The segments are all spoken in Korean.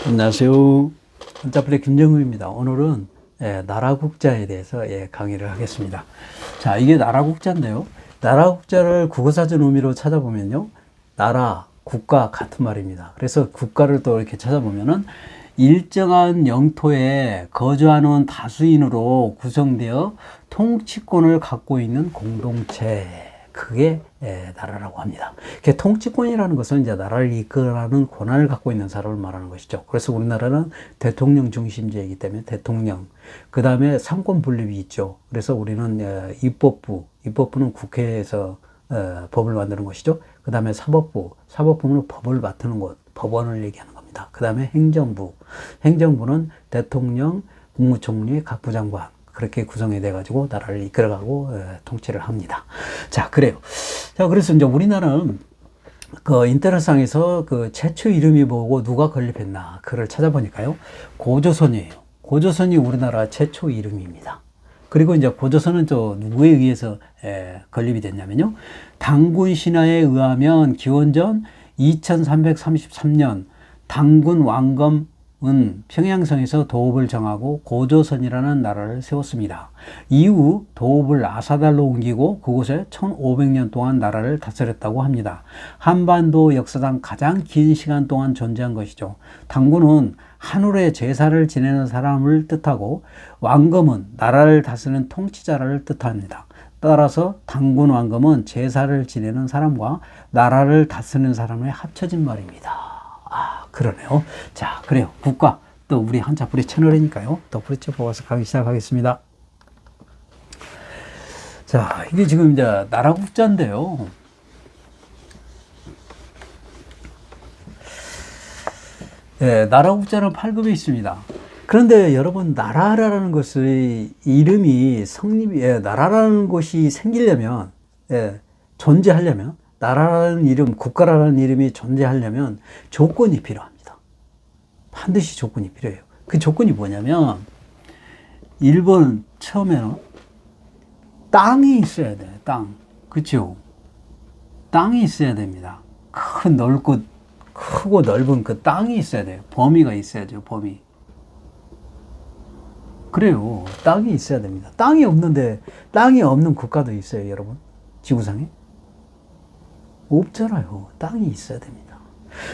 안녕하세요. 한자플레 김정우입니다. 오늘은 나라 국자에 대해서 강의를 하겠습니다. 자, 이게 나라 국자인데요. 나라 국자를 국어사전 의미로 찾아보면요. 나라, 국가 같은 말입니다. 그래서 국가를 또 이렇게 찾아보면은 일정한 영토에 거주하는 다수인으로 구성되어 통치권을 갖고 있는 공동체. 그게 나라라고 합니다. 통치권이라는 것은 이제 나라를 이끌어가는 권한을 갖고 있는 사람을 말하는 것이죠. 그래서 우리나라는 대통령 중심제이기 때문에 대통령, 그 다음에 상권 분립이 있죠. 그래서 우리는 입법부는 국회에서 법을 만드는 것이죠. 그 다음에 사법부는 법을 맡는 곳, 법원을 얘기하는 겁니다. 그 다음에 행정부는 대통령, 국무총리, 각 부장관, 그렇게 구성이 돼가지고 나라를 이끌어가고 통치를 합니다. 자, 그래요. 자, 그래서 이제 우리나라는 그 인터넷상에서 그 최초 이름이 뭐고 누가 건립했나 그걸 찾아보니까요. 고조선이에요. 고조선이 우리나라 최초 이름입니다. 그리고 이제 고조선은 또 누구에 의해서 건립이 됐냐면요. 당군 신화에 의하면 기원전 2333년 당군 왕검 평양성에서 도읍을 정하고 고조선이라는 나라를 세웠습니다. 이후 도읍을 아사달로 옮기고 그곳에 1500년 동안 나라를 다스렸다고 합니다. 한반도 역사상 가장 긴 시간 동안 존재한 것이죠. 당군은 하늘의 제사를 지내는 사람을 뜻하고 왕검은 나라를 다스리는 통치자를 뜻합니다. 따라서 당군 왕검은 제사를 지내는 사람과 나라를 다스리는 사람의 합쳐진 말입니다. 그러네요. 자, 그래요. 국가. 또 우리 한자풀이 채널이니까요. 또 풀이쳐 보아서 강의 시작하겠습니다. 자, 이게 지금 이제 나라 국자인데요. 나라 국자는 8급에 있습니다. 그런데 여러분, 나라라는 것의 이름이 나라라는 것이 생기려면, 존재하려면, 나라라는 이름, 국가라는 이름이 존재하려면 조건이 필요합니다. 반드시 조건이 필요해요. 그 조건이 뭐냐면, 1번 처음에는 땅이 있어야 돼요. 땅. 그쵸? 땅이 있어야 됩니다. 크고 넓은 그 땅이 있어야 돼요. 범위가 있어야죠, 범위. 그래요. 땅이 있어야 됩니다. 땅이 없는 국가도 있어요, 여러분. 지구상에. 없잖아요. 땅이 있어야 됩니다.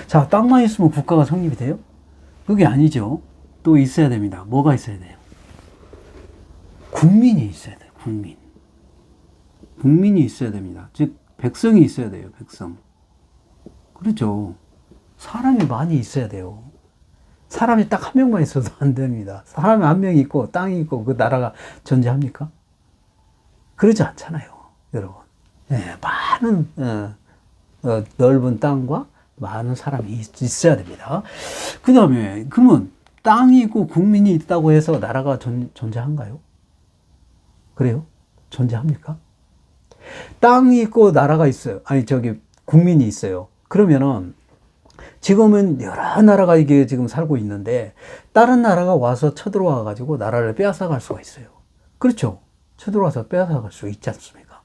자, 땅만 있으면 국가가 성립이 돼요? 그게 아니죠. 또 있어야 됩니다. 뭐가 있어야 돼요? 국민이 있어야 돼요. 국민이 있어야 됩니다. 즉, 백성이 있어야 돼요. 백성. 그렇죠. 사람이 많이 있어야 돼요. 사람이 딱 한 명만 있어도 안 됩니다. 사람이 한 명 있고 땅이 있고 그 나라가 존재합니까? 그러지 않잖아요. 여러분. 많은 넓은 땅과 많은 사람이 있어야 됩니다. 그 다음에 그러면 땅이 있고 국민이 있다고 해서 나라가 존재한가요? 그래요? 존재합니까? 땅이 있고 나라가 있어요. 국민이 있어요. 그러면은 지금은 여러 나라가 이게 지금 살고 있는데 다른 나라가 와서 쳐들어와 가지고 나라를 빼앗아갈 수가 있어요. 그렇죠? 쳐들어와서 빼앗아갈 수 있지 않습니까?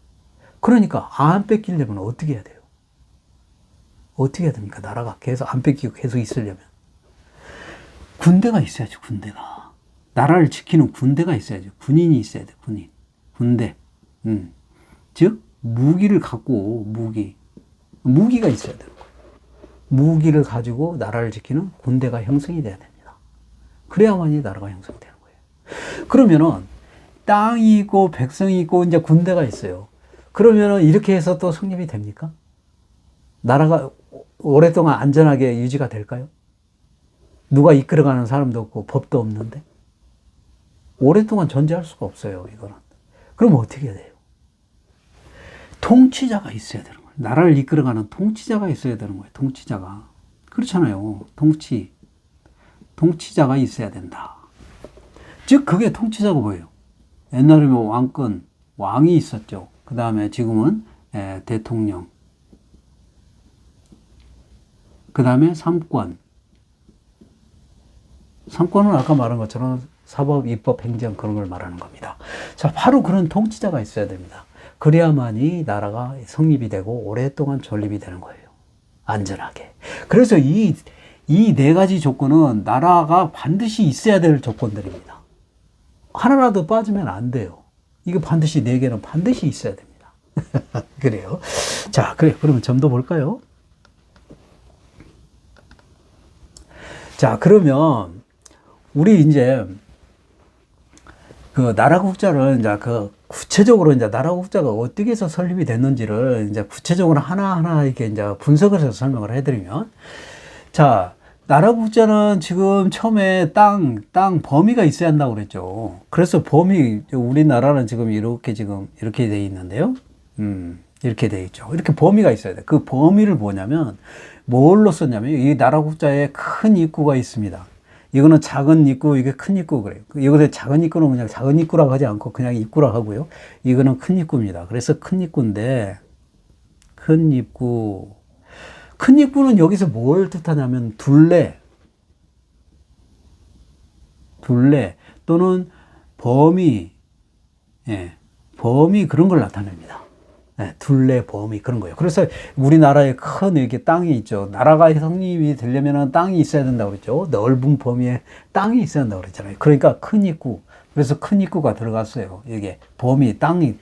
그러니까 안 뺏기려면 어떻게 해야 돼요? 어떻게 해야 됩니까? 나라가 계속 안 뺏기고 계속 있으려면. 군대가 있어야죠, 군대가. 나라를 지키는 군대가 있어야죠. 군인이 있어야 돼, 군대. 즉, 무기를 갖고, 무기가 있어야 되는 거예요. 무기를 가지고 나라를 지키는 군대가 형성이 돼야 됩니다. 그래야만이 나라가 형성되는 거예요. 그러면은, 땅이 있고, 백성이 있고, 이제 군대가 있어요. 그러면은, 이렇게 해서 또 성립이 됩니까? 나라가 오랫동안 안전하게 유지가 될까요? 누가 이끌어가는 사람도 없고 법도 없는데 오랫동안 존재할 수가 없어요. 이거는. 그럼 어떻게 해야 돼요? 통치자가 있어야 되는 거예요. 나라를 이끌어가는 통치자가 있어야 되는 거예요. 통치자가. 그렇잖아요. 통치자가 있어야 된다. 즉 그게 통치자가 뭐예요? 옛날에 왕이 있었죠. 그 다음에 지금은 대통령, 그 다음에 삼권은 아까 말한 것처럼 사법, 입법, 행정 그런 걸 말하는 겁니다. 자, 바로 그런 통치자가 있어야 됩니다. 그래야만이 나라가 성립이 되고 오랫동안 존립이 되는 거예요. 안전하게. 그래서 이 이 네 가지 조건은 나라가 반드시 있어야 될 조건들입니다. 하나라도 빠지면 안 돼요. 이거 반드시 네 개는 반드시 있어야 됩니다. 그래요. 자, 그래. 그러면 좀 더 볼까요? 자, 그러면 우리 이제 그 나라 국자를 이제 그 구체적으로 이제 나라 국자가 어떻게 해서 설립이 됐는지를 이제 구체적으로 하나하나 이렇게 이제 분석을 해서 설명을 해드리면, 자, 나라 국자는 지금 처음에 땅 범위가 있어야 한다고 그랬죠. 그래서 범위, 우리나라는 지금 이렇게 돼 있는데요. 이렇게 돼 있죠. 이렇게 범위가 있어야 돼. 그 범위를 뭐냐면, 뭘로 썼냐면, 이 나라 국자에 큰 입구가 있습니다. 이거는 작은 입구, 이게 큰 입구 그래요. 이거는 작은 입구는 그냥 작은 입구라고 하지 않고 그냥 입구라고 하고요. 이거는 큰 입구입니다. 그래서 큰 입구인데, 큰 입구. 큰 입구는 여기서 뭘 뜻하냐면 둘레 또는 범위, 예, 범위 그런 걸 나타냅니다. 예, 둘레, 범위 그런 거예요. 그래서 우리나라에 큰 이렇게 땅이 있죠. 나라가 성립이 되려면 땅이 있어야 된다고 그랬죠. 넓은 범위에 땅이 있어야 된다고 그랬잖아요. 그러니까 큰 입구. 그래서 큰 입구가 들어갔어요. 이게 범위, 땅이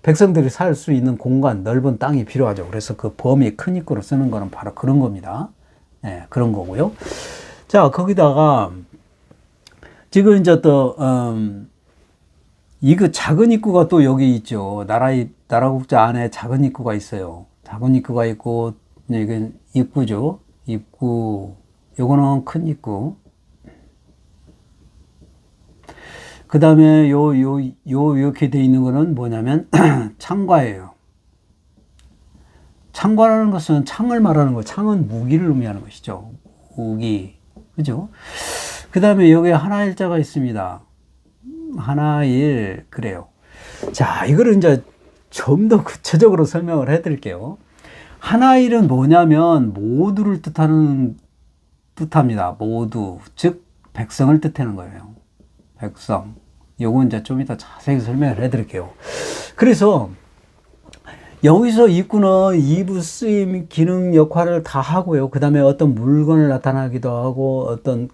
백성들이 살 수 있는 공간, 넓은 땅이 필요하죠. 그래서 그 범위 큰 입구로 쓰는 거는 바로 그런 겁니다. 예, 그런 거고요. 자, 거기다가 지금 이제 또 이거 작은 입구가 또 여기 있죠. 나라 국자 안에 작은 입구가 있어요. 작은 입구가 있고, 이건 입구죠. 입구. 요거는 큰 입구. 그 다음에 이렇게 돼 있는 거는 뭐냐면, 창과예요. 창과라는 것은 창을 말하는 거, 창은 무기를 의미하는 것이죠. 무기. 그죠? 그 다음에 여기에 하나일자가 있습니다. 하나일, 그래요. 자, 이거를 이제 좀 더 구체적으로 설명을 해 드릴게요. 하나일은 뭐냐면, 모두를 뜻합니다. 모두. 즉, 백성을 뜻하는 거예요. 백성. 요건 이제 좀 이따 자세히 설명을 해 드릴게요. 그래서, 여기서 입구는 이부 쓰임 기능 역할을 다 하고요. 그 다음에 어떤 물건을 나타나기도 하고, 어떤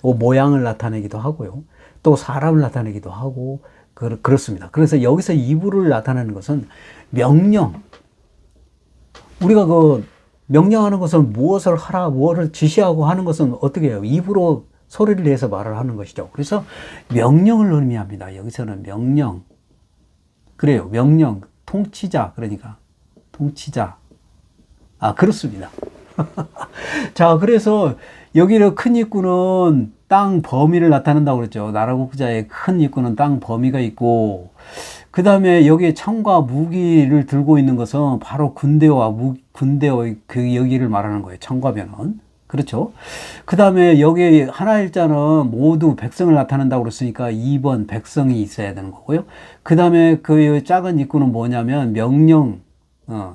모양을 나타내기도 하고요. 또 사람을 나타내기도 하고, 그렇습니다. 그래서 여기서 이부를 나타내는 것은 명령. 우리가 명령하는 것은 무엇을 하라, 무엇을 지시하고 하는 것은 어떻게 해요? 입으로 소리를 내서 말을 하는 것이죠. 그래서 명령을 의미합니다. 여기서는 명령. 그래요. 명령. 통치자. 그러니까. 통치자. 아, 그렇습니다. 자, 그래서 여기는 큰 입구는 땅 범위를 나타낸다고 그랬죠. 나라 국자의 큰 입구는 땅 범위가 있고, 그 다음에 여기에 창과 무기를 들고 있는 것은 바로 군대와 군대의 여기를 말하는 거예요. 창과변은. 그렇죠. 그 다음에 여기 하나일자는 모두 백성을 나타낸다고 그랬으니까 2번 백성이 있어야 되는 거고요. 그 다음에 그 작은 입구는 뭐냐면 명령,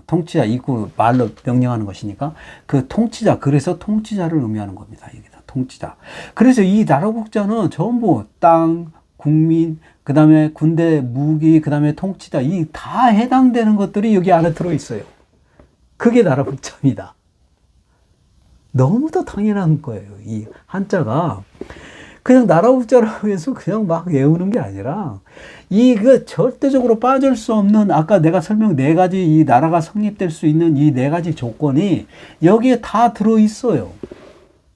통치자, 입구 말로 명령하는 것이니까 그 통치자, 그래서 통치자를 의미하는 겁니다. 여기다 통치자. 그래서 이 나라 국자는 전부 땅, 국민, 그 다음에 군대, 무기, 그 다음에 통치자, 이 다 해당되는 것들이 여기 안에 들어있어요. 그게 나라 국자입니다. 너무도 당연한 거예요. 이 한자가 그냥 나라 국자라고 해서 그냥 막 외우는 게 아니라 이거 절대적으로 빠질 수 없는, 아까 내가 설명 네 가지, 이 나라가 성립될 수 있는 이 네 가지 조건이 여기에 다 들어있어요.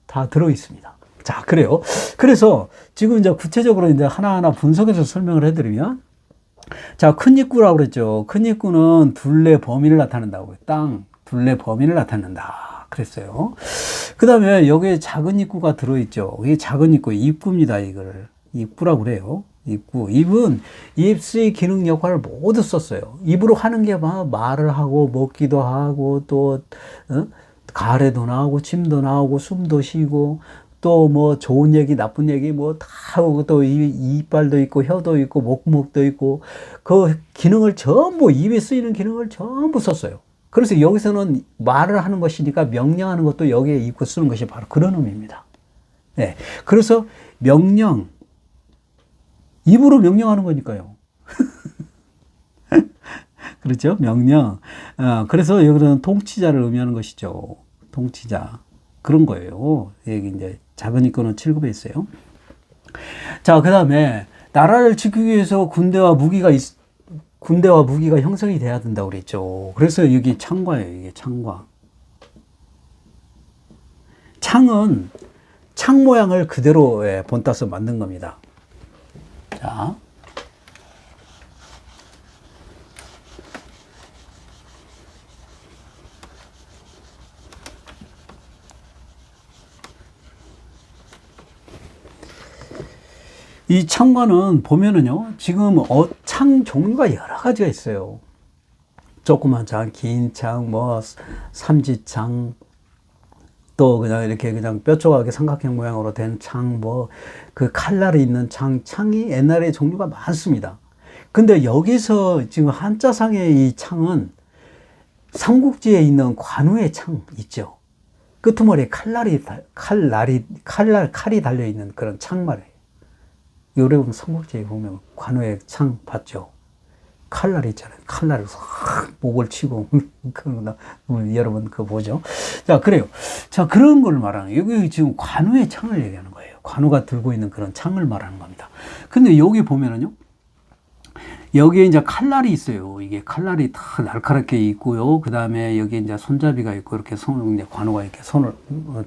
다 들어있습니다. 자, 그래요. 그래서 지금 이제 구체적으로 이제 하나하나 분석해서 설명을 해드리면, 자, 큰 입구라고 그랬죠. 큰 입구는 둘레 범위를 나타낸다고요. 땅, 둘레 범위를 나타낸다. 그랬어요. 그 다음에 여기에 작은 입구가 들어있죠. 이게 작은 입구, 입구입니다. 이거를. 입구라고 그래요. 입구. 입은 입수의 기능 역할을 모두 썼어요. 입으로 하는 게 막 말을 하고, 먹기도 하고, 또, 가래도 나오고, 침도 나오고, 숨도 쉬고, 또 뭐 좋은 얘기, 나쁜 얘기 뭐 다 하고, 또 이빨도 있고, 혀도 있고, 목도 있고, 그 기능을 전부, 입에 쓰이는 기능을 전부 썼어요. 그래서 여기서는 말을 하는 것이니까 명령하는 것도 여기에 입고 쓰는 것이 바로 그런 의미입니다. 네. 그래서 명령, 입으로 명령하는 거니까요. 그렇죠? 명령. 그래서 여기는 통치자를 의미하는 것이죠. 통치자. 그런 거예요. 여기 이제 자변이권은 7급에 있어요. 자, 그 다음에 나라를 지키기 위해서 군대와 무기가 형성이 돼야 된다고 그랬죠. 그래서 여기 창과예요. 이게 창과. 창은 창 모양을 그대로 본따서 만든 겁니다. 자. 이 창과는 보면은요, 지금 창 종류가 여러 가지가 있어요. 조그만 창, 긴 창, 삼지창, 또 그냥 이렇게 그냥 뾰족하게 삼각형 모양으로 된 창, 그 칼날이 있는 창이 옛날에 종류가 많습니다. 근데 여기서 지금 한자상의 이 창은 삼국지에 있는 관우의 창 있죠. 끄트머리에 칼이 달려있는 그런 창 말이에요. 요래 보면 삼국지에 보면 관우의 창 봤죠? 칼날이 있잖아요. 칼날을 확 목을 치고 여러분 그거 보죠. 자, 그래요. 자, 그런 걸 말하는 거예요. 여기 지금 관우의 창을 얘기하는 거예요. 관우가 들고 있는 그런 창을 말하는 겁니다. 근데 여기 보면은요, 여기에 이제 칼날이 있어요. 이게 칼날이 다 날카롭게 있고요. 그 다음에 여기 이제 손잡이가 있고, 이렇게 이제 관우가 이렇게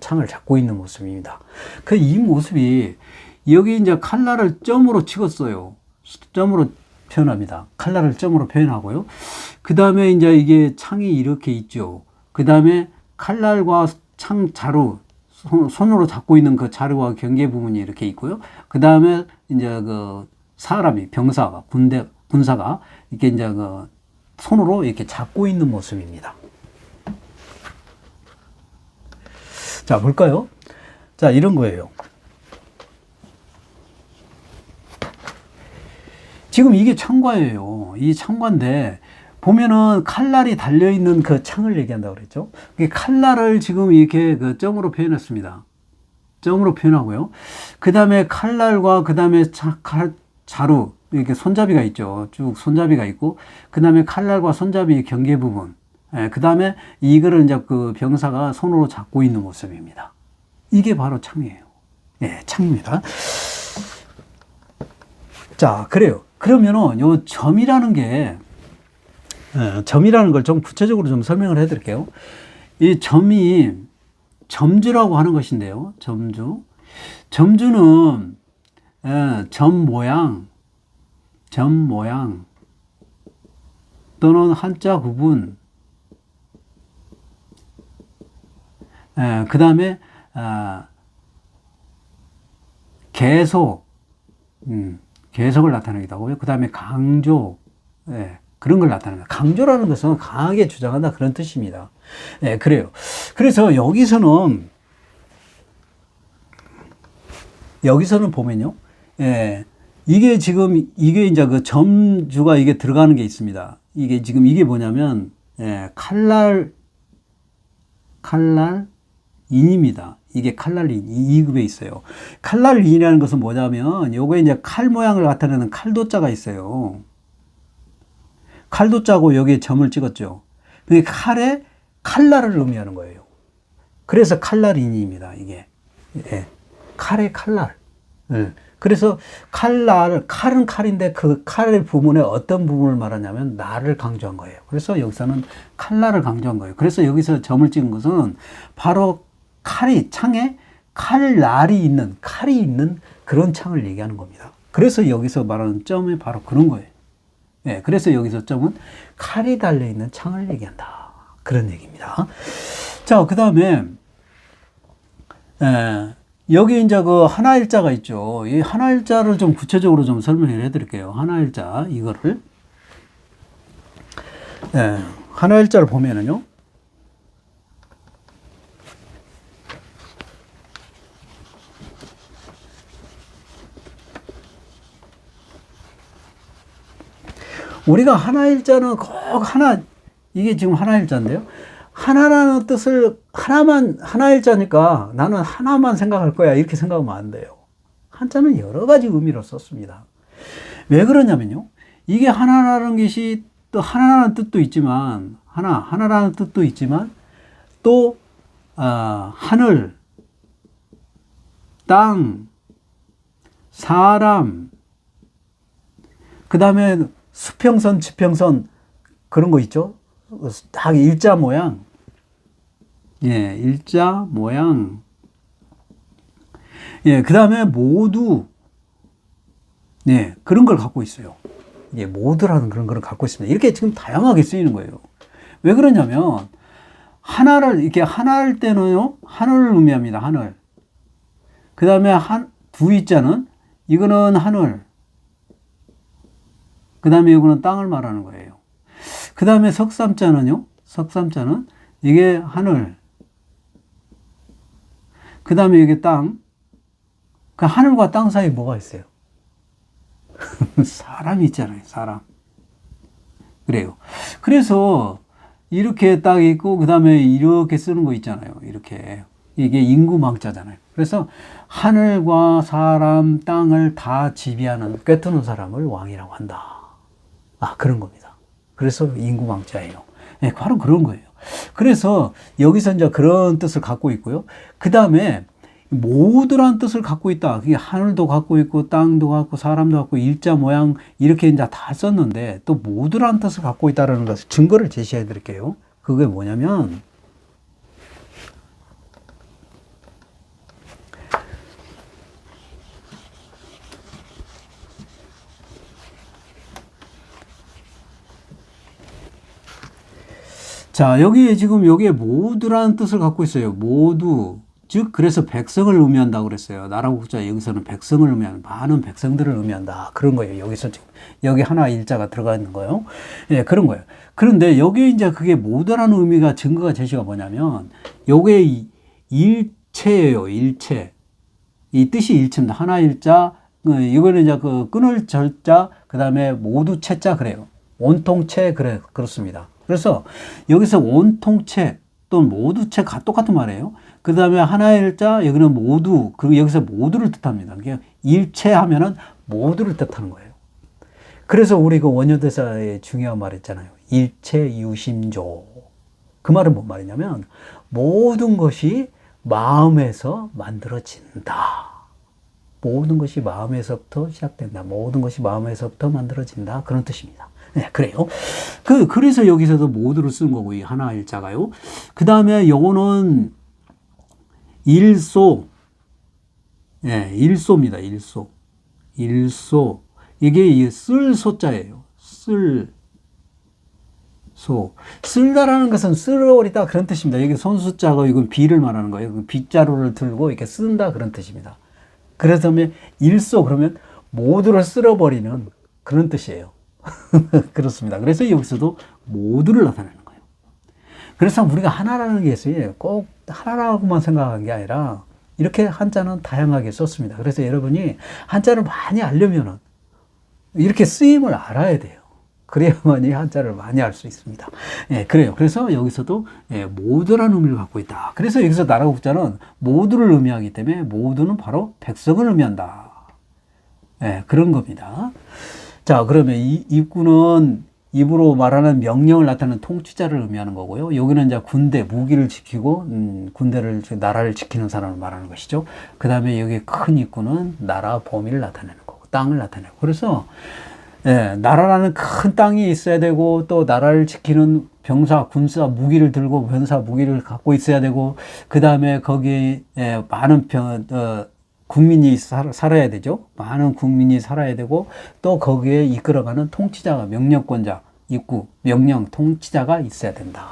창을 잡고 있는 모습입니다. 이 모습이 여기 이제 칼날을 점으로 찍었어요. 점으로 표현합니다. 칼날을 점으로 표현하고요. 그 다음에 이제 이게 창이 이렇게 있죠. 그 다음에 칼날과 창 자루, 손으로 잡고 있는 그 자루와 경계 부분이 이렇게 있고요. 그 다음에 이제 그 사람이, 군사가 이렇게 이제 그 손으로 이렇게 잡고 있는 모습입니다. 자, 볼까요? 자, 이런 거예요. 지금 이게 창과예요. 이 창과인데, 보면은 칼날이 달려있는 그 창을 얘기한다고 그랬죠. 칼날을 지금 이렇게 그 점으로 표현했습니다. 점으로 표현하고요. 그 다음에 칼날과 그 다음에 자루, 이렇게 손잡이가 있죠. 쭉 손잡이가 있고, 그 다음에 칼날과 손잡이 경계 부분. 그 다음에 이거를 이제 그 병사가 손으로 잡고 있는 모습입니다. 이게 바로 창이에요. 예, 창입니다. 자, 그래요. 그러면은 요 점이라는 걸 좀 구체적으로 좀 설명을 해 드릴게요. 이 점이 점주라고 하는 것인데요. 점주는 점 모양 또는 한자 구분, 그 다음에 계속을 나타내기도 하고요. 그 다음에 강조, 그런 걸 나타냅니다. 강조라는 것은 강하게 주장한다, 그런 뜻입니다. 그래요. 그래서 여기서는 보면요, 이게 이제 그 점주가 이게 들어가는 게 있습니다. 이게 뭐냐면, 칼날인입니다. 이게 칼날인 2급에 있어요. 칼날인이라는 것은 뭐냐면, 요거에 이제 칼 모양을 나타내는 칼도자가 있어요. 칼도자고 여기에 점을 찍었죠. 그게 칼에 칼날을 의미하는 거예요. 그래서 칼날인입니다. 이게. 칼의 칼날. 그래서 칼은 칼인데 그 칼의 부분의 어떤 부분을 말하냐면 날을 강조한 거예요. 그래서 여기서는 칼날을 강조한 거예요. 그래서 여기서 점을 찍은 것은 바로 창에 칼이 있는 그런 창을 얘기하는 겁니다. 그래서 여기서 말하는 점이 바로 그런 거예요. 그래서 여기서 점은 칼이 달려있는 창을 얘기한다, 그런 얘기입니다. 자, 그 다음에 여기 이제 그 하나일자가 있죠. 이 하나일자를 좀 구체적으로 좀 설명을 해드릴게요. 하나일자, 이거를. 하나일자를 보면은요, 우리가 하나일자는 이게 지금 하나일자인데요. 하나라는 뜻을 하나일자니까 나는 하나만 생각할 거야, 이렇게 생각하면 안 돼요. 한자는 여러 가지 의미로 썼습니다. 왜 그러냐면요, 이게 하나라는 것이 또 하나라는 뜻도 있지만, 하나라는 뜻도 있지만, 또 하늘, 땅, 사람, 그 다음에 수평선, 지평선, 그런 거 있죠? 딱 일자 모양. 예, 일자 모양. 예, 그 다음에 모두, 네, 그런 걸 갖고 있어요. 예, 모두라는 그런 걸 갖고 있습니다. 이렇게 지금 다양하게 쓰이는 거예요. 왜 그러냐면, 이렇게 하나일 때는요, 하늘을 의미합니다, 하늘. 그 다음에 부의자는, 이거는 하늘. 그 다음에 이거는 땅을 말하는 거예요. 그 다음에 석삼자는요, 석삼자는, 이게 하늘. 그 다음에 이게 땅. 그 하늘과 땅 사이에 뭐가 있어요? 사람이 있잖아요, 사람. 그래요. 그래서 이렇게 딱 있고, 그 다음에 이렇게 쓰는 거 있잖아요. 이렇게. 이게 인구망자잖아요. 그래서 하늘과 사람, 땅을 다 지배하는, 꿰뚫는 사람을 왕이라고 한다. 그런 겁니다. 그래서 인구망자예요. 네, 바로 그런 거예요. 그래서 여기서 이제 그런 뜻을 갖고 있고요. 그 다음에 모두란 뜻을 갖고 있다. 그게 하늘도 갖고 있고, 땅도 갖고, 사람도 갖고, 일자 모양, 이렇게 이제 다 썼는데, 또 모두란 뜻을 갖고 있다는 것을 증거를 제시해 드릴게요. 그게 뭐냐면, 자, 여기에 모두라는 뜻을 갖고 있어요. 모두. 즉, 그래서 백성을 의미한다고 그랬어요. 나라국자 여기서는 백성을 많은 백성들을 의미한다. 그런 거예요. 여기서 지금, 여기 하나 일자가 들어가 있는 거예요. 예, 그런 거예요. 그런데 여기 이제 그게 모두라는 의미가 증거가 제시가 뭐냐면, 요게 일체예요. 일체. 이 뜻이 일체입니다. 하나 일자, 이거는 이제 그 끊을 절자, 그 다음에 모두 체자 그래요. 온통체, 그렇습니다. 그래서 여기서 온통체 또는 모두체 똑같은 말이에요. 그 다음에 하나의 일자, 여기는 모두, 그리고 여기서 모두를 뜻합니다. 일체 하면은 모두를 뜻하는 거예요. 그래서 우리 그 원효대사의 중요한 말 있잖아요. 일체 유심조. 그 말은 뭔 말이냐면, 모든 것이 마음에서 만들어진다. 모든 것이 마음에서부터 시작된다. 모든 것이 마음에서부터 만들어진다. 그런 뜻입니다. 네, 그래요. 그래서 여기서도 모두를 쓴 거고, 이 하나 일자가요. 그 다음에 요거는 일소. 예, 일소입니다. 일소. 일소. 이게 쓸 소자예요. 쓸다라는 것은 쓸어버리다 그런 뜻입니다. 여기 손수자가 이건 비를 말하는 거예요. 빗자루를 들고 이렇게 쓴다 그런 뜻입니다. 그래서 일소 그러면 모두를 쓸어버리는 그런 뜻이에요. 그렇습니다. 그래서 여기서도 모두를 나타내는 거예요. 그래서 우리가 하나라는 게 있어요. 꼭 하나라고만 생각한 게 아니라 이렇게 한자는 다양하게 썼습니다. 그래서 여러분이 한자를 많이 알려면은 이렇게 쓰임을 알아야 돼요. 그래야만이 한자를 많이 알 수 있습니다. 예, 그래요. 그래서 여기서도 모두라는 의미를 갖고 있다. 그래서 여기서 나라국자는 모두를 의미하기 때문에 모두는 바로 백성을 의미한다. 예, 그런 겁니다. 자, 그러면 이 입구는 입으로 말하는 명령을 나타내는 통치자를 의미하는 거고요. 여기는 이제 군대, 무기를 지키고, 나라를 지키는 사람을 말하는 것이죠. 그 다음에 여기 큰 입구는 나라 범위를 나타내는 거고, 땅을 나타내고. 그래서, 나라라는 큰 땅이 있어야 되고, 또 나라를 지키는 병사, 군사, 무기를 들고, 병사, 무기를 갖고 있어야 되고, 그 다음에 거기에 많은 국민이 살아야 되죠. 많은 국민이 살아야 되고, 또 거기에 이끌어가는 통치자가, 명령권자, 입구, 명령, 통치자가 있어야 된다.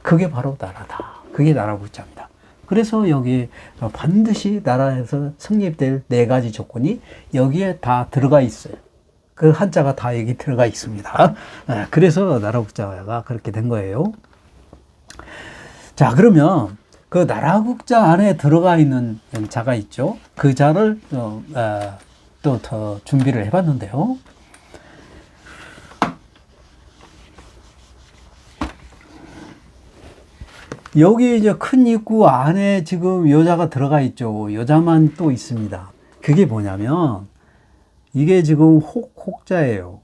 그게 바로 나라다. 그게 나라국자입니다. 그래서 여기 반드시 나라에서 성립될 4가지 조건이 여기에 다 들어가 있어요. 그 한자가 다 여기 들어가 있습니다. 그래서 나라국자가 그렇게 된 거예요. 자, 그러면 그 나라국자 안에 들어가 있는 자가 있죠. 그 자를 또 더 준비를 해봤는데요. 여기 이제 큰 입구 안에 지금 여자가 들어가 있죠. 여자만 또 있습니다. 그게 뭐냐면 이게 지금 혹자예요.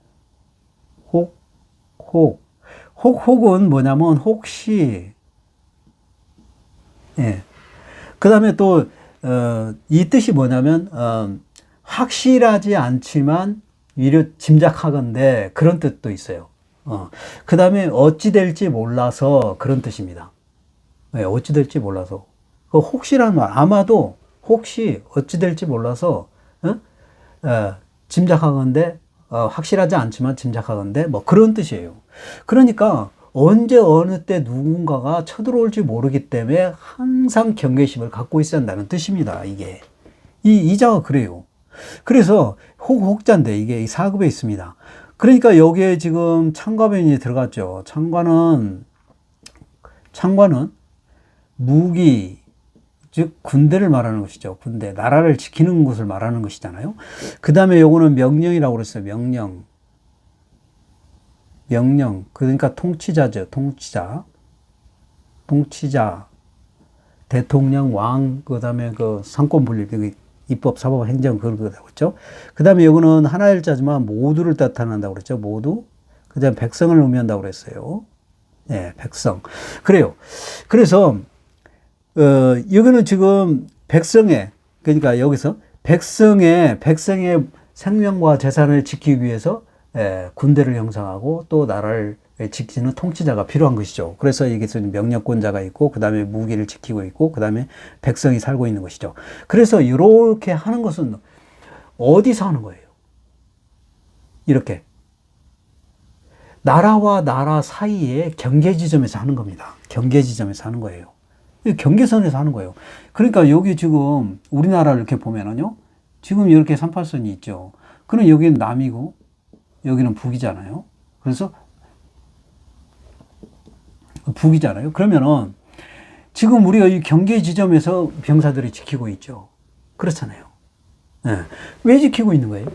혹은 뭐냐면 혹시 예. 그 다음에 또, 이 뜻이 뭐냐면, 확실하지 않지만, 위로 짐작하건대 그런 뜻도 있어요. 그 다음에 어찌 될지 몰라서 그런 뜻입니다. 예, 어찌 될지 몰라서. 그 혹시라는 말, 아마도 혹시 어찌 될지 몰라서, 짐작하건대, 확실하지 않지만 짐작하건대 뭐 그런 뜻이에요. 그러니까 언제 어느 때 누군가가 쳐들어올지 모르기 때문에 항상 경계심을 갖고 있어야 한다는 뜻입니다. 이게 이 자가 그래요. 그래서 혹자인데 이게 이 4급에 있습니다. 그러니까 여기에 지금 창과변이 들어갔죠. 창과는 무기, 즉 군대를 말하는 것이죠. 군대, 나라를 지키는 것을 말하는 것이잖아요. 그 다음에 요거는 명령이라고 그랬어요. 명령. 그러니까 통치자죠. 통치자, 대통령, 왕, 그 다음에 그 상권 분립, 입법, 사법, 행정 그런 거라고 그랬죠. 그 다음에 요거는 하나의 자지만 모두를 나타낸다고 그랬죠. 모두. 그 다음에 백성을 의미한다고 그랬어요. 예, 백성. 그래요. 그래서 여기는 지금 그러니까 여기서 백성의 생명과 재산을 지키기 위해서 군대를 형성하고 또 나라를 지키는 통치자가 필요한 것이죠. 그래서 여기서 명령권자가 있고, 그 다음에 무기를 지키고 있고, 그 다음에 백성이 살고 있는 것이죠. 그래서 이렇게 하는 것은 어디서 하는 거예요? 이렇게. 나라와 나라 사이에 경계 지점에서 하는 겁니다. 경계 지점에서 하는 거예요. 경계선에서 하는 거예요. 그러니까 여기 지금 우리나라를 이렇게 보면은요, 지금 이렇게 38선이 있죠. 그럼 여기는 남이고, 여기는 북이잖아요. 그래서 북이잖아요. 그러면은 지금 우리가 이 경계 지점에서 병사들이 지키고 있죠. 그렇잖아요. 네. 왜 지키고 있는 거예요?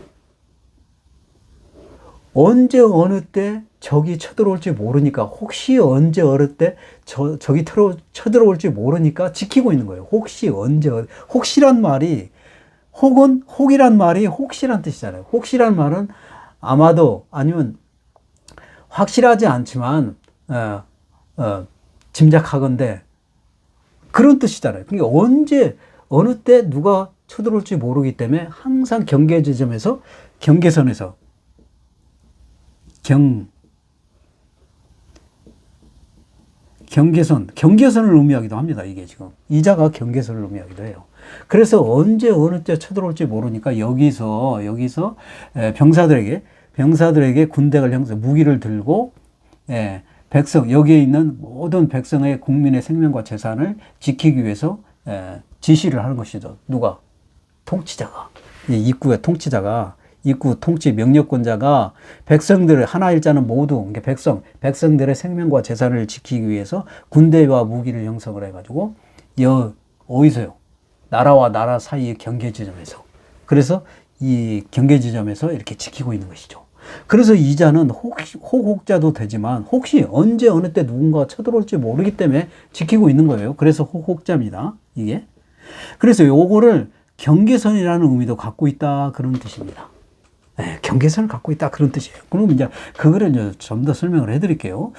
언제 어느 때 적이 쳐들어올지 모르니까, 혹시 언제 어느 때 적이 쳐들어올지 모르니까 지키고 있는 거예요. 혹시란 말이, 혹이란 말이 혹시란 뜻이잖아요. 혹시란 말은 아마도, 아니면 확실하지 않지만 짐작하건대 그런 뜻이잖아요. 그러니까 언제 어느 때 누가 쳐들어올지 모르기 때문에 항상 경계 지점에서, 경계선에서 경계선을 의미하기도 합니다. 이게 지금 이자가 경계선을 의미하기도 해요. 그래서 언제 어느 때 쳐들어올지 모르니까 여기서 병사들에게 군대를 형성, 무기를 들고 여기에 있는 모든 백성의 국민의 생명과 재산을 지키기 위해서 지시를 하는 것이죠. 누가? 통치자가. 입구의 통치자가, 입구 통치 명령권자가 백성들을, 하나 일자는 모두, 백성들의 생명과 재산을 지키기 위해서 군대와 무기를 형성을 해가지고, 어디서요? 나라와 나라 사이의 경계 지점에서. 그래서 이 경계 지점에서 이렇게 지키고 있는 것이죠. 그래서 이자는 혹자도 되지만, 혹시 언제 어느 때 누군가 쳐들어올지 모르기 때문에 지키고 있는 거예요. 그래서 혹자입니다. 이게. 그래서 요거를 경계선이라는 의미도 갖고 있다, 그런 뜻입니다. 네, 경계선을 갖고 있다, 그런 뜻이에요. 그럼 이제 그거를 이제 좀 더 설명을 해드릴게요.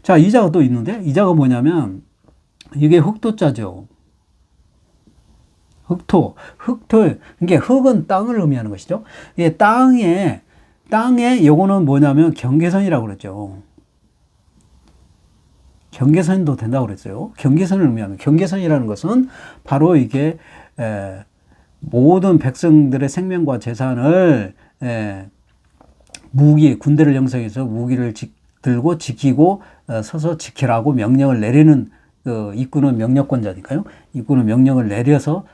자, 이자가 또 있는데, 이자가 뭐냐면 이게 흑토자죠. 흑토. 이게 흑은 땅을 의미하는 것이죠. 이게 땅에 요거는 뭐냐면 경계선이라고 그랬죠. 경계선도 된다고 그랬어요. 경계선을 의미하는, 경계선이라는 것은 바로 이게 모든 백성들의 생명과 재산을 군대를 형성해서 무기를 들고 지키고 서서 지키라고 명령을 내리는, 입구는 명령권자니까요. 입구는 명령을 내려서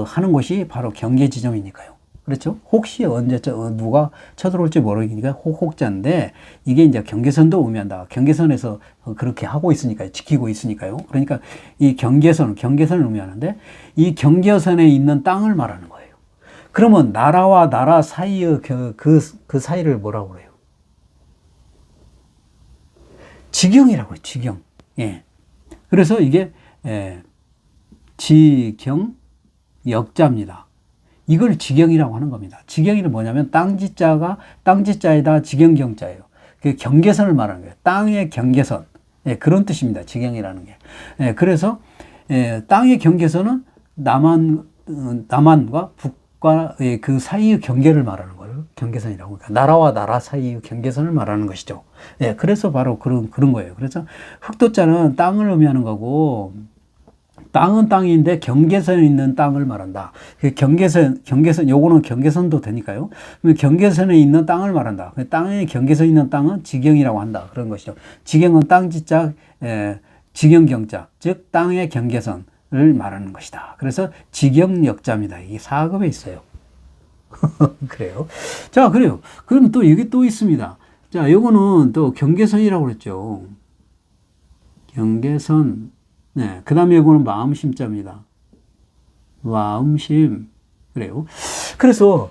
하는 것이 바로 경계 지점이니까요. 그렇죠? 혹시 언제 누가 쳐들어올지 모르니까 혹자인데, 이게 이제 경계선도 의미한다. 경계선에서 그렇게 하고 있으니까요. 지키고 있으니까요. 그러니까 이 경계선을 의미하는데, 이 경계선에 있는 땅을 말하는 거예요. 그러면 나라와 나라 사이의 그 사이를 뭐라고 그래요? 지경이라고 해요. 지경. 예. 그래서 이게 지경 역자입니다. 이걸 지경이라고 하는 겁니다. 지경이는 뭐냐면 땅지자에다 지경경자예요. 그 경계선을 말하는 거예요. 땅의 경계선. 예, 그런 뜻입니다. 지경이라는 게. 예, 그래서 땅의 경계선은 남한과 북과의 그 사이의 경계를 말하는 거예요. 경계선이라고. 그러니까 나라와 나라 사이의 경계선을 말하는 것이죠. 그래서 바로 그런 거예요. 그래서 흑도자는 땅을 의미하는 거고, 땅은 땅인데 경계선에 있는 땅을 말한다. 경계선, 요거는 경계선도 되니까요. 경계선에 있는 땅을 말한다. 땅에 경계선에 있는 땅은 지경이라고 한다. 그런 것이죠. 지경은 땅지자, 지경경자, 즉 땅의 경계선을 말하는 것이다. 그래서 지경역자입니다. 이게 4급에 있어요. 그래요. 자, 그래요. 그럼 또 여기 또 있습니다. 자, 요거는 또 경계선이라고 그랬죠. 경계선. 그 다음에 이거는 마음심자입니다. 마음심. 그래요. 그래서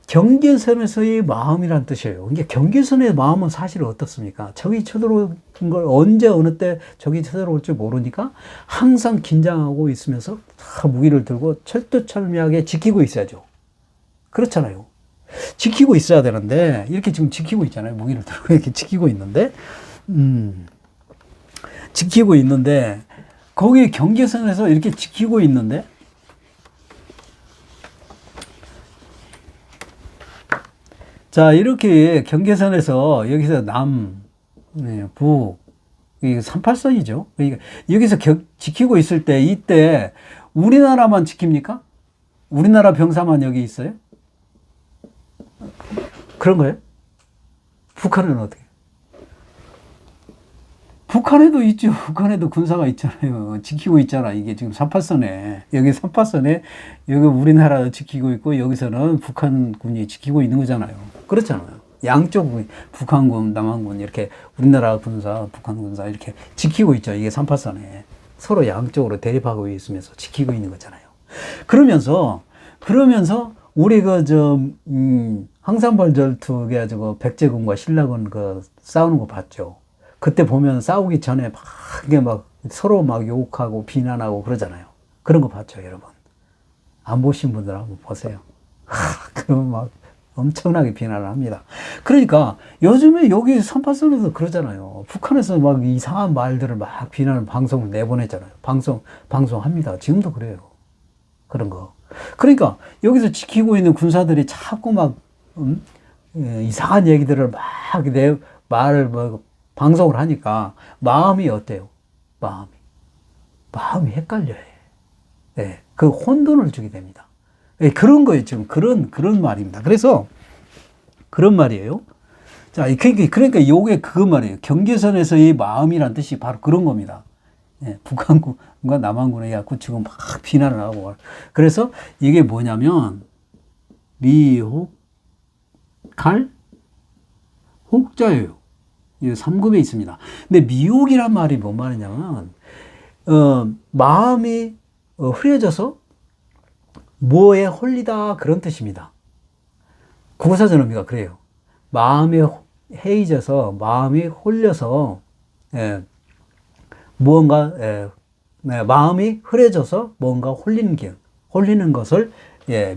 경계선에서의 마음이란 뜻이에요. 이게 경계선의 마음은 사실 어떻습니까? 적이 쳐들어온 걸 언제 어느 때 적이 쳐들어올 줄 모르니까 항상 긴장하고 있으면서 다 무기를 들고 철두철미하게 지키고 있어야죠. 그렇잖아요. 지키고 있어야 되는데 이렇게 지금 지키고 있잖아요. 무기를 들고 이렇게 지키고 있는데 거기 경계선에서 이렇게 지키고 있는데 자, 이렇게 경계선에서 여기서 남, 북, 이게 38선이죠. 그러니까 여기서 지키고 있을 때 이때 우리나라만 지킵니까? 우리나라 병사만 여기 있어요? 그런 거예요? 북한은 어떻게? 북한에도 있죠. 북한에도 군사가 있잖아요. 지키고 있잖아. 이게 지금 38선에. 여기 38선에 여기 우리나라도 지키고 있고 여기서는 북한군이 지키고 있는 거잖아요. 그렇잖아요. 양쪽 북한군, 남한군 이렇게 우리나라 군사, 북한 군사 이렇게 지키고 있죠. 이게 38선에. 서로 양쪽으로 대립하고 있으면서 지키고 있는 거잖아요. 그러면서 우리 항산벌 전투 해가지고 백제군과 신라군 싸우는 거 봤죠. 그때 보면 싸우기 전에 막 서로 막 욕하고 비난하고 그러잖아요. 그런 거 봤죠, 여러분. 안 보신 분들 한번 보세요. 그러면 막 엄청나게 비난을 합니다. 그러니까 요즘에 여기 38선에서 그러잖아요. 북한에서 막 이상한 말들을 막 비난을 방송을 내보내잖아요. 방송합니다. 지금도 그래요. 그런 거. 그러니까 여기서 지키고 있는 군사들이 자꾸 막 이상한 얘기들을 말을 방송을 하니까 마음이 어때요? 마음이 헷갈려요. 그 혼돈을 주게 됩니다. 그런 거예요. 지금 그런 말입니다. 그래서 그런 말이에요. 자, 그러니까 요게 그거 말이에요. 경계선에서의 마음이란 뜻이 바로 그런 겁니다. 북한군과 남한군에 갖고 지금 막 비난을 하고. 그래서 이게 뭐냐면 미혹, 갈, 혹자예요. 3급에 있습니다. 근데 미혹이란 말이 뭔 말이냐면, 마음이 흐려져서 뭐에 홀리다 그런 뜻입니다. 국어사전 의미가 그래요. 마음이 해이져서, 마음이 홀려서, 마음이 흐려져서 뭔가 홀리는 것을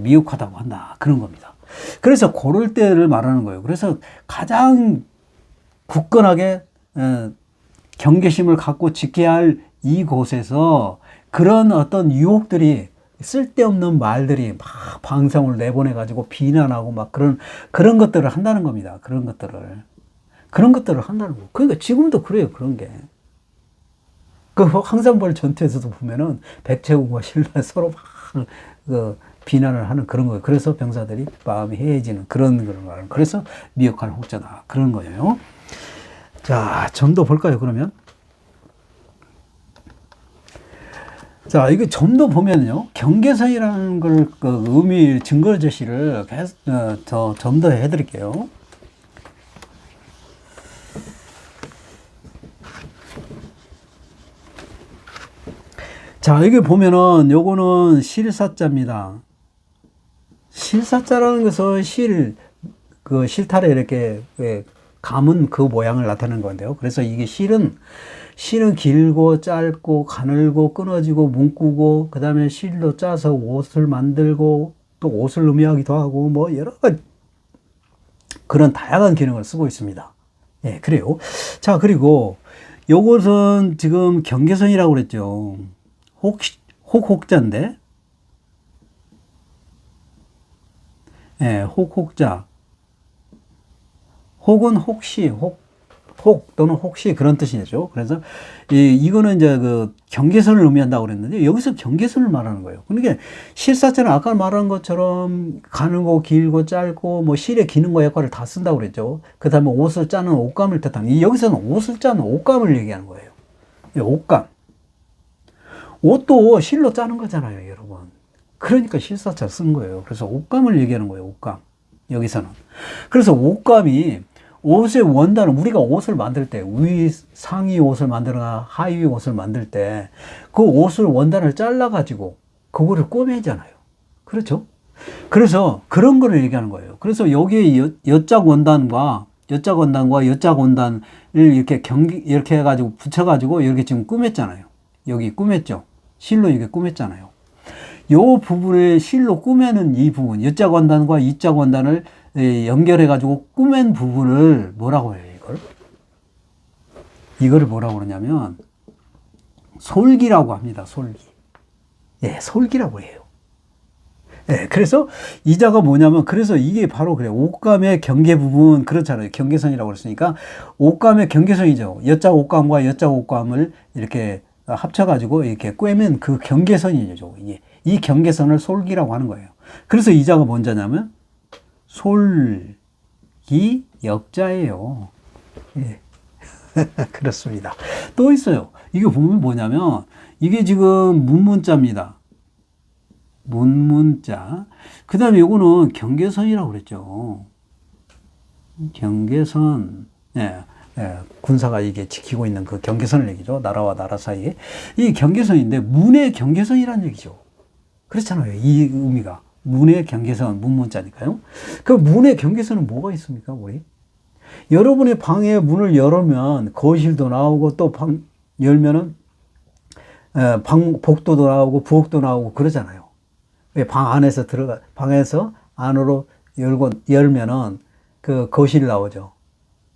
미혹하다고 한다. 그런 겁니다. 그래서 그럴 때를 말하는 거예요. 그래서 가장 굳건하게 경계심을 갖고 지켜야 할 이곳에서 그런 어떤 유혹들이 쓸데없는 말들이 막 방송을 내보내가지고 비난하고 막 그런 것들을 한다는 겁니다. 그런 것들을 한다는 거. 그러니까 지금도 그래요. 그런 게. 그 항산벌 전투에서도 보면은 백제군과 신라 서로 막 비난을 하는 그런 거예요. 그래서 병사들이 마음이 해해지는 그런 말. 그래서 미혹할 혹자다. 그런 거예요. 자, 점도 볼까요, 그러면? 자, 이거 점도 보면요. 경계선이라는 걸, 의미, 증거 제시를 계속, 점도 해드릴게요. 자, 여기 보면은, 요거는 실사자입니다. 실사자라는 것은 실타래 이렇게, 감은 그 모양을 나타내는 건데요. 그래서 이게 실은 길고 짧고 가늘고 끊어지고 뭉꾸고 그 다음에 실로 짜서 옷을 만들고 또 옷을 의미하기도 하고 뭐 여러 가지 그런 다양한 기능을 쓰고 있습니다. 그래요. 자, 그리고 요것은 지금 경계선이라고 그랬죠. 혹자인데, 예, 혹자. 혹은 혹시, 혹 또는 혹시 그런 뜻이죠. 그래서 이거는 이제 그 경계선을 의미한다고 그랬는데 여기서 경계선을 말하는 거예요. 그러니까 실사체는 아까 말한 것처럼 가늘고 길고 짧고 뭐 실의 기능과 역할을 다 쓴다고 그랬죠. 그 다음에 옷을 짜는 옷감을 뜻하는, 여기서는 옷을 짜는 옷감을 얘기하는 거예요. 옷감. 옷도 실로 짜는 거잖아요, 여러분. 그러니까 실사체 쓴 거예요. 그래서 옷감을 얘기하는 거예요, 옷감. 여기서는. 그래서 옷감이, 옷의 원단은, 우리가 옷을 만들 때, 상의 옷을 만들거나 하의 옷을 만들 때, 그 옷을 원단을 잘라가지고, 그거를 꼬매잖아요. 그렇죠? 그래서 그런 거를 얘기하는 거예요. 그래서 여기에 여짝 원단과 여짝 원단을 이렇게 해가지고 붙여가지고, 이렇게 지금 꾸몄잖아요. 여기 꾸몄죠? 실로 이렇게 꾸몄잖아요. 요 부분을 실로 꾸며는 이 부분, 여짝 원단과 이짝 원단을 연결해가지고 꾸맨 부분을 뭐라고 해요, 이거를 뭐라고 그러냐면, 솔기라고 합니다, 솔기. 예, 솔기라고 해요. 예, 그래서 이자가 뭐냐면, 그래서 이게 바로 그래요. 옷감의 경계 부분, 그렇잖아요. 경계선이라고 그랬으니까, 옷감의 경계선이죠. 여짝 옷감과 여짝 옷감을 이렇게 합쳐가지고 이렇게 꿰면 그 경계선이죠. 이 경계선을 솔기라고 하는 거예요. 그래서 이자가 뭔자냐면, 솔기 역자예요. 예. 그렇습니다. 또 있어요. 이게 보면 뭐냐면, 이게 지금 문문자입니다. 문문자. 그 다음에 요거는 경계선이라고 그랬죠. 경계선. 예, 예, 군사가 이게 지키고 있는 그 경계선을 얘기죠. 나라와 나라 사이에. 이 경계선인데, 문의 경계선이라는 얘기죠. 그렇잖아요. 이 의미가. 문의 경계선, 문문자니까요. 그 문의 경계선은 뭐가 있습니까, 우리? 여러분의 방에 문을 열으면 거실도 나오고, 또 방 열면은 복도도 나오고 부엌도 나오고 그러잖아요. 방 안에서 방에서 안으로 열면은 그 거실이 나오죠.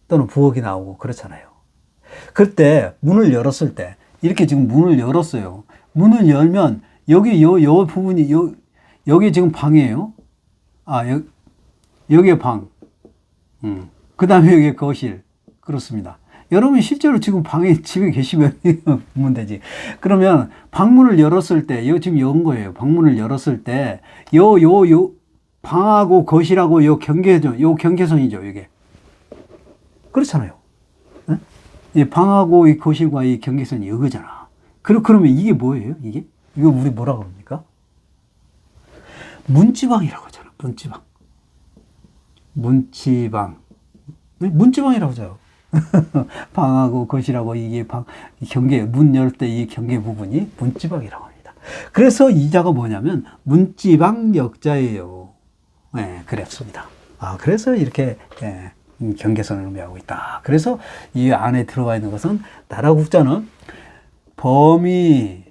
또는 부엌이 나오고 그렇잖아요. 그때 문을 열었을 때, 이렇게 지금 문을 열었어요. 문을 열면 여기 요 부분이 여기 지금 방이에요. 여기에 방. 그 다음에 여기 거실. 그렇습니다. 여러분 실제로 지금 집에 계시면 보면 되지. 그러면 방문을 열었을 때, 이거 지금 연 거예요. 방문을 열었을 때, 방하고 거실하고 요 경계선이죠, 이게. 그렇잖아요. 네? 이 방하고 이 거실과 이 경계선이 이거잖아. 그러면 이게 뭐예요, 이게? 이거 우리 뭐라고 합니까? 문지방이라고 하잖아, 문지방. 문지방이라고 하죠. 방하고 거실하고 이게 문 열 때 이 경계 부분이 문지방이라고 합니다. 그래서 이자가 뭐냐면 문지방 역자예요. 네, 그랬습니다. 그래서 이렇게 경계선을 의미하고 있다. 그래서 이 안에 들어가 있는 것은, 나라 국자는 범위,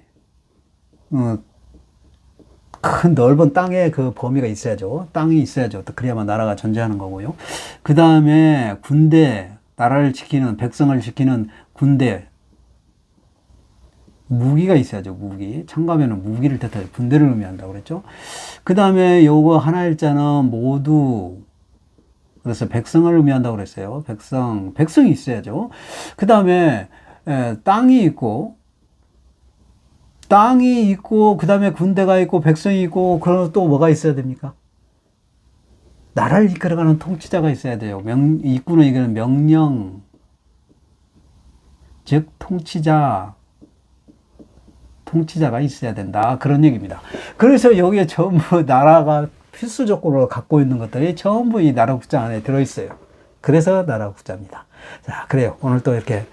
큰 넓은 땅에 그 범위가 있어야죠. 땅이 있어야죠. 그래야만 나라가 존재하는 거고요. 그 다음에 군대, 나라를 지키는, 백성을 지키는 군대, 무기가 있어야죠. 무기. 참가면은 무기를 뜻하죠. 군대를 의미한다고 그랬죠. 그 다음에 요거 하나일자는 모두, 그래서 백성을 의미한다고 그랬어요. 백성이 있어야죠. 그 다음에 땅이 있고, 그 다음에 군대가 있고, 백성이 있고, 그럼 또 뭐가 있어야 됩니까? 나라를 이끌어가는 통치자가 있어야 돼요. 이끄는 이거는 명령, 즉 통치자가 있어야 된다. 그런 얘기입니다. 그래서 여기에 전부 나라가 필수 조건으로 갖고 있는 것들이 전부 이 나라 국자 안에 들어있어요. 그래서 나라 국자입니다. 자, 그래요. 오늘 또 이렇게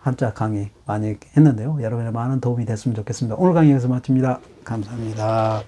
한자 강의 많이 했는데요. 여러분의 많은 도움이 됐으면 좋겠습니다. 오늘 강의 여기서 마칩니다. 감사합니다.